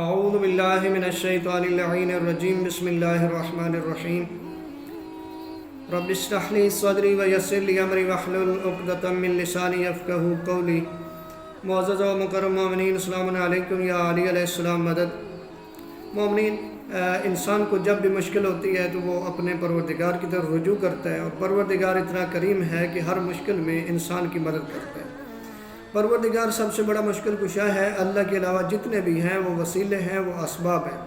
اعوذ باللہ من الشیطان اللعین الرجیم بسم اللہ الرحمن الرحیم رب اشرح لی صدری ویسر لی امری واحلل عقدۃ من لسانی یفقہوا قولی۔ معزز و مکرم مومنین، السلام علیکم یا علی علیہ السلام مدد۔ مومنین، انسان کو جب بھی مشکل ہوتی ہے تو وہ اپنے پروردگار کی طرف رجوع کرتا ہے، اور پروردگار اتنا کریم ہے کہ ہر مشکل میں انسان کی مدد کرتا ہے۔ پروردگار سب سے بڑا مشکل کشا ہے، اللہ کے علاوہ جتنے بھی ہیں وہ وسیلے ہیں، وہ اسباب ہیں۔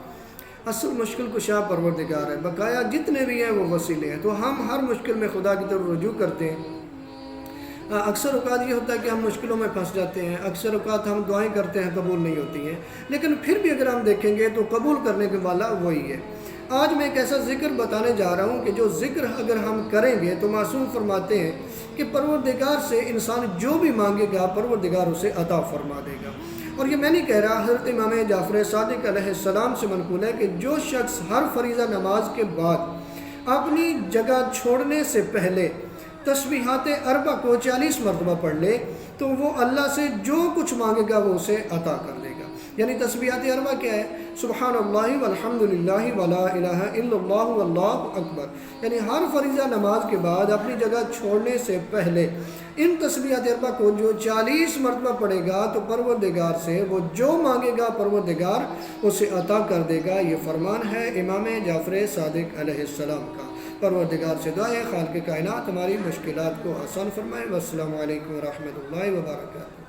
اصل مشکل کشا پروردگار ہے، بقایا جتنے بھی ہیں وہ وسیلے ہیں۔ تو ہم ہر مشکل میں خدا کی طرف رجوع کرتے ہیں۔ اکثر اوقات یہ ہوتا ہے کہ ہم مشکلوں میں پھنس جاتے ہیں، اکثر اوقات ہم دعائیں کرتے ہیں، قبول نہیں ہوتی ہیں، لیکن پھر بھی اگر ہم دیکھیں گے تو قبول کرنے کے والا وہی ہے۔ آج میں ایک ایسا ذکر بتانے جا رہا ہوں کہ جو ذکر اگر ہم کریں گے تو معصوم فرماتے ہیں کہ پروردگار سے انسان جو بھی مانگے گا پروردگار اسے عطا فرما دے گا۔ اور یہ میں نہیں کہہ رہا، حضرت امام جعفر صادق علیہ السلام سے منقول ہے کہ جو شخص ہر فریضہ نماز کے بعد اپنی جگہ چھوڑنے سے پہلے تسبیحات اربع کو 40 مرتبہ پڑھ لے تو وہ اللہ سے جو کچھ مانگے گا وہ اسے عطا کر دے گا۔ یعنی تسبیحات اربع کیا ہے؟ سبحان اللہ والحمد للہ ولا الہ الا اللہ واللہ اکبر۔ یعنی ہر فریضہ نماز کے بعد اپنی جگہ چھوڑنے سے پہلے ان تسبیحات اربع کو جو 40 مرتبہ پڑھے گا تو پروردگار سے وہ جو مانگے گا پروردگار اسے عطا کر دے گا۔ یہ فرمان ہے امام جعفر صادق علیہ السلام کا۔ پروردگار سے دعا ہے خالق کائنات ہماری مشکلات کو آسان فرمائے۔ والسلام علیکم ورحمۃ اللہ وبرکاتہ۔